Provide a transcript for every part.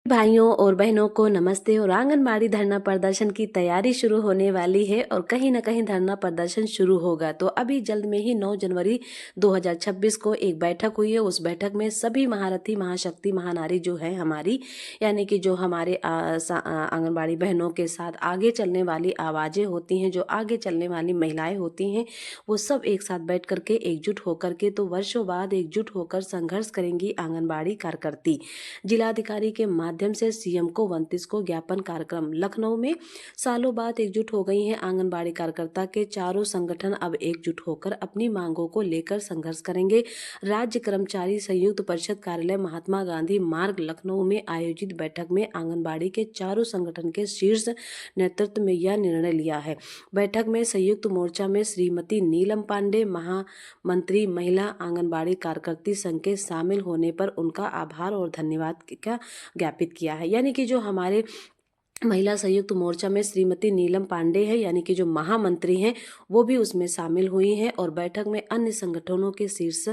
भाइयों और बहनों को नमस्ते। और आंगनबाड़ी धरना प्रदर्शन की तैयारी शुरू होने वाली है और कहीं ना कहीं धरना प्रदर्शन शुरू होगा। तो अभी जल्द में ही 9 जनवरी 2026 को एक बैठक हुई है। उस बैठक में सभी महारथी महाशक्ति महानारी जो है हमारी, यानी कि जो हमारे आंगनबाड़ी बहनों के साथ आगे चलने वाली आवाज़ें होती हैं, जो आगे चलने वाली महिलाएं होती हैं, वो सब एक साथ बैठ करके एकजुट होकर के तो वर्षों बाद एकजुट होकर संघर्ष करेंगी आंगनबाड़ी कार्यकर्ती। जिलाधिकारी के माध्यम से सीएम को 29 को ज्ञापन कार्यक्रम। लखनऊ में सालों बाद एकजुट हो गई हैं आंगनबाड़ी कार्यकर्ता के चारों संगठन। अब एकजुट होकर अपनी मांगों को लेकर संघर्ष करेंगे। राज्य कर्मचारी संयुक्त परिषद कार्यालय महात्मा गांधी मार्ग लखनऊ में आयोजित बैठक में आंगनबाड़ी के चारों संगठन के शीर्ष नेतृत्व में यह निर्णय लिया है। बैठक में संयुक्त मोर्चा में श्रीमती नीलम पांडे, महामंत्री महिला आंगनबाड़ी कार्यकर्ती संघ के शामिल होने पर उनका आभार और धन्यवाद का ज्ञापित किया है। यानी कि जो हमारे महिला संयुक्त मोर्चा में श्रीमती नीलम पांडे है, यानी कि जो महामंत्री हैं, वो भी उसमें शामिल हुई हैं। और बैठक में अन्य संगठनों के शीर्ष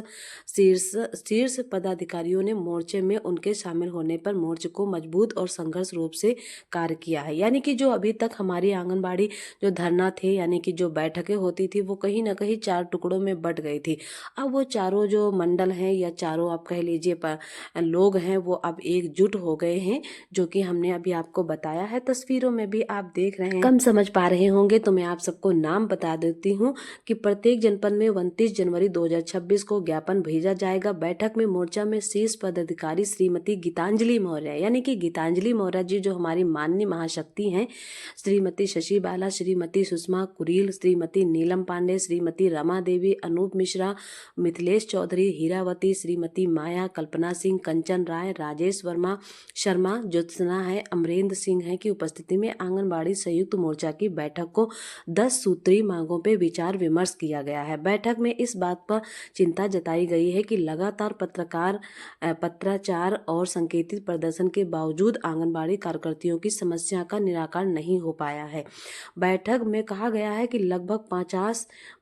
पदाधिकारियों ने मोर्चे में उनके शामिल होने पर मोर्चे को मजबूत और संघर्ष रूप से कार्य किया है। यानी कि जो अभी तक हमारी आंगनबाड़ी जो धरना थे, यानी कि जो बैठकें होती थी, वो कहीं ना कहीं 4 टुकड़ों में बट गई थी। अब वो चारों जो मंडल हैं या चारों आप कह लीजिए लोग हैं, वो अब एकजुट हो गए हैं, जो कि हमने अभी आपको बताया है। तस्वीरों में भी आप देख रहे हैं, कम समझ पा रहे होंगे तो मैं आप सबको नाम बता देती हूँ कि प्रत्येक जनपद में 29 जनवरी 2026 को ज्ञापन भेजा जाएगा। बैठक में मोर्चा में शीर्ष पदाधिकारी श्रीमती गीतांजलि मौर्य, यानी कि गीतांजलि मौर्य जी जो हमारी माननीय महाशक्ति हैं, श्रीमती शशि बाला, श्रीमती सुषमा कुरील, श्रीमती नीलम पांडे, श्रीमती रमा देवी, अनूप मिश्रा, मिथिलेश चौधरी, हीरावती, श्रीमती माया, कल्पना सिंह, कंचन राय, राजेश वर्मा शर्मा, ज्योत्सना है, अमरेंद्र सिंह है की उपस्थिति में आंगनबाड़ी संयुक्त मोर्चा की बैठक को 10 सूत्री मांगों पर विचार विमर्श किया गया है। बैठक में इस बात पर चिंता जताई गई है कि लगातार पत्राचार और संकेतित प्रदर्शन के बावजूद आंगनबाड़ी कार्यकर्तियों की समस्या का निराकरण नहीं हो पाया है। बैठक में कहा गया है कि लगभग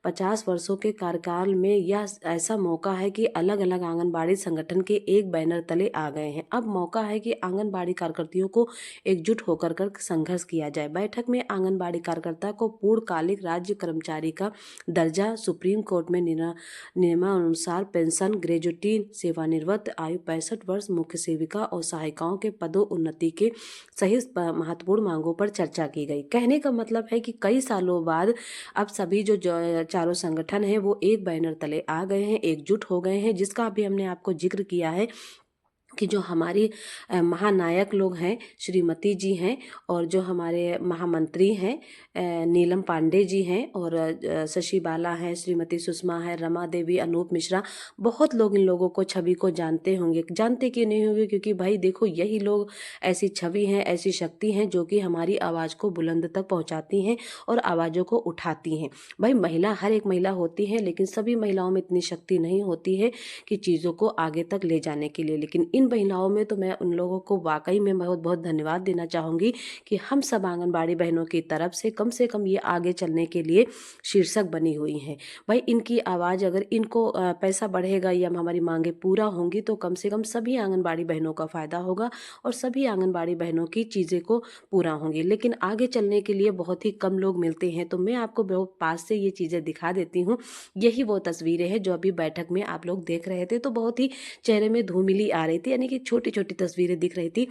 50 वर्षों के कार्यकाल में यह ऐसा मौका है कि अलग अलग आंगनबाड़ी संगठन के एक बैनर तले आ गए हैं। अब मौका है कि आंगनबाड़ी कार्यकर्तियों को एकजुट होकर संघर्ष किया जाए। बैठक में आंगनबाड़ी कार्यकर्ता को पूर्णकालिक राज्य कर्मचारी का दर्जा, सुप्रीम कोर्ट में नियमानुसार पेंशन, ग्रेजुटी, सेवानिवृत्त आयु 65 वर्ष, मुख्य सेविका और सहायिकाओं के पदों उन्नति के सहित महत्वपूर्ण मांगों पर चर्चा की गई। कहने का मतलब है कि कई सालों बाद अब सभी जो चारों संगठन हैं वो एक बैनर तले आ गए हैं, एकजुट हो गए हैं, जिसका अभी हमने आपको जिक्र किया है कि जो हमारी महानायक लोग हैं श्रीमती जी हैं, और जो हमारे महामंत्री हैं नीलम पांडे जी हैं, और शशि बाला हैं, श्रीमती सुषमा है, रमा देवी, अनूप मिश्रा, बहुत लोग इन लोगों को छवि को जानते होंगे। जानते क्यों नहीं होंगे? क्योंकि भाई देखो, यही लोग ऐसी छवि हैं, ऐसी शक्ति हैं जो कि हमारी आवाज़ को बुलंद तक पहुँचाती हैं और आवाज़ों को उठाती हैं। भाई महिला, हर एक महिला होती है, लेकिन सभी महिलाओं में इतनी शक्ति नहीं होती है कि चीज़ों को आगे तक ले जाने के लिए। लेकिन इन महिलाओं में तो मैं उन लोगों को वाकई में बहुत बहुत धन्यवाद देना चाहूँगी कि हम सब आंगनबाड़ी बहनों की तरफ से कम ये आगे चलने के लिए शीर्षक बनी हुई हैं। भाई इनकी आवाज़, अगर इनको पैसा बढ़ेगा या हमारी मांगे पूरा होंगी तो कम से कम सभी आंगनबाड़ी बहनों का फ़ायदा होगा और सभी आंगनबाड़ी बहनों की चीज़ें को पूरा होंगी। लेकिन आगे चलने के लिए बहुत ही कम लोग मिलते हैं, तो मैं आपको बहुत पास से ये चीज़ें दिखा देती हूँ। यही वो तस्वीरें हैं जो अभी बैठक में आप लोग देख रहे थे, तो बहुत ही चेहरे में धूमिली आ रही थी, यानी कि छोटी छोटी तस्वीरें दिख रही थी।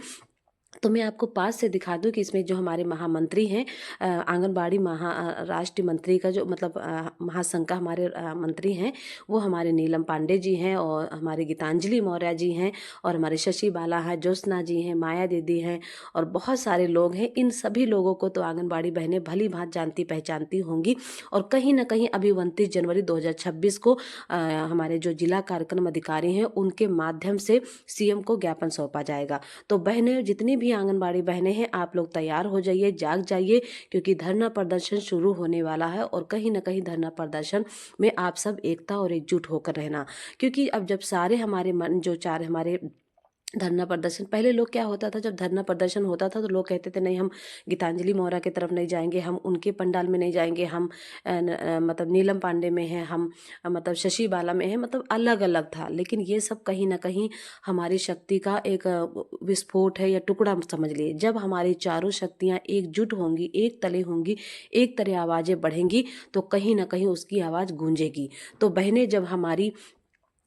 तो मैं आपको पास से दिखा दूं कि इसमें जो हमारे महामंत्री हैं, आंगनबाड़ी राष्ट्रीय मंत्री का जो मतलब महासंघ का हमारे मंत्री हैं, वो हमारे नीलम पांडे जी हैं, और हमारे गीतांजलि मौर्य जी हैं, और हमारे शशि बाला है, ज्योत्सना जी हैं, माया दीदी हैं, और बहुत सारे लोग हैं। इन सभी लोगों को तो आंगनबाड़ी बहनें भली भांति जानती पहचानती होंगी। और कहीं ना कहीं अभी 29 जनवरी 2026 को हमारे जो जिला कार्यक्रम अधिकारी हैं उनके माध्यम से सीएम को ज्ञापन सौंपा जाएगा। तो बहनें, जितनी भी आंगनबाड़ी बहनें हैं, आप लोग तैयार हो जाइए, जाग जाइए, क्योंकि धरना प्रदर्शन शुरू होने वाला है। और कहीं ना कहीं धरना प्रदर्शन में आप सब एकता और एकजुट होकर रहना, क्योंकि अब जब सारे हमारे मन जो चार हमारे धरना प्रदर्शन, पहले लोग क्या होता था, जब धरना प्रदर्शन होता था तो लोग कहते थे नहीं हम गीतांजलि मौर्य की तरफ नहीं जाएंगे, हम उनके पंडाल में नहीं जाएंगे, हम मतलब नीलम पांडे में हैं, हम मतलब शशि बाला में हैं, मतलब अलग अलग था। लेकिन ये सब कहीं ना कहीं हमारी शक्ति का एक विस्फोट है या टुकड़ा समझ लिए। जब हमारी चारों शक्तियाँ एकजुट होंगी, एक तले होंगी, एक तरह आवाज़ें बढ़ेंगी तो कहीं ना कहीं उसकी आवाज़ गूंजेगी। तो बहनें जब हमारी,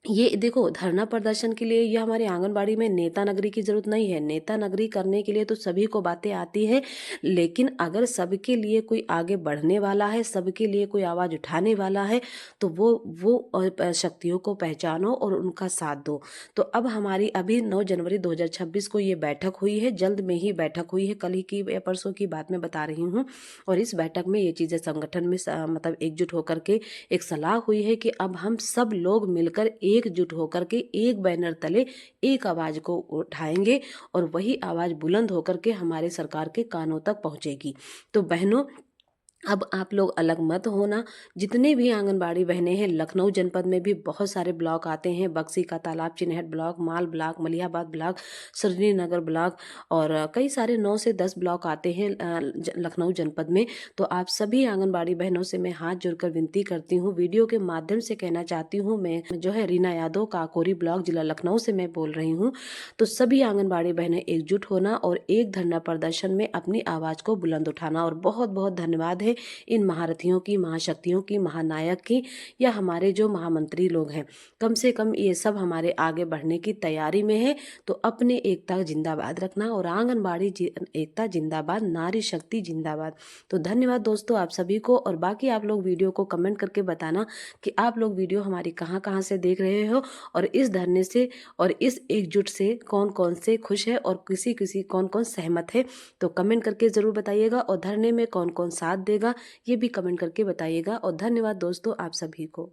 ये देखो धरना प्रदर्शन के लिए ये हमारे आंगनबाड़ी में नेता नगरी की जरूरत नहीं है। नेता नगरी करने के लिए तो सभी को बातें आती है, लेकिन अगर सबके लिए कोई आगे बढ़ने वाला है, सबके लिए कोई आवाज उठाने वाला है, तो वो शक्तियों को पहचानो और उनका साथ दो। तो अब हमारी अभी 9 जनवरी 2026 को ये बैठक हुई है, जल्द में ही बैठक हुई है, कल ही की या परसों की बात मैं बता रही हूँ। और इस बैठक में ये चीजें संगठन में मतलब एकजुट होकर के एक सलाह हुई है कि अब हम सब लोग मिलकर एकजुट होकर के एक बैनर तले एक आवाज को उठाएंगे और वही आवाज बुलंद होकर के हमारे सरकार के कानों तक पहुंचेगी। तो बहनों, अब आप लोग अलग मत होना। जितने भी आंगनबाड़ी बहनें हैं, लखनऊ जनपद में भी बहुत सारे ब्लॉक आते हैं, बक्सी का तालाब, चिनहट ब्लॉक, माल block, Malihabad block, Sarojini Nagar block, और कई सारे 9 से 10 ब्लॉक आते हैं लखनऊ जनपद में। तो आप सभी आंगनबाड़ी बहनों से मैं हाथ जोड़कर विनती करती हूँ, वीडियो के माध्यम से कहना चाहती हूँ, मैं जो है रीना यादव, काकोरी ब्लॉक, जिला लखनऊ से मैं बोल रही हूँ। तो सभी आंगनबाड़ी बहनें एकजुट होना और एक धरना प्रदर्शन में अपनी आवाज को बुलंद उठाना। और बहुत बहुत धन्यवाद है इन महारथियों की, महाशक्तियों की, महानायक की, या हमारे जो महामंत्री लोग हैं। कम से कम ये सब हमारे आगे बढ़ने की तैयारी में है। तो अपने एकता जिंदाबाद रखना और आंगनबाड़ी एकता जिंदाबाद, नारी शक्ति जिंदाबाद। तो धन्यवाद दोस्तों आप सभी को। और बाकी आप लोग वीडियो को कमेंट करके बताना कि आप लोग वीडियो हमारी कहाँ कहाँ से देख रहे हो, और इस धरने से और इस एकजुट से कौन कौन से खुश है और किसी किसी कौन कौन सहमत है। तो कमेंट करके ज़रूर बताइएगा, और धरने में कौन कौन साथ देगा ये भी कमेंट करके बताइएगा। और धन्यवाद दोस्तों आप सभी को।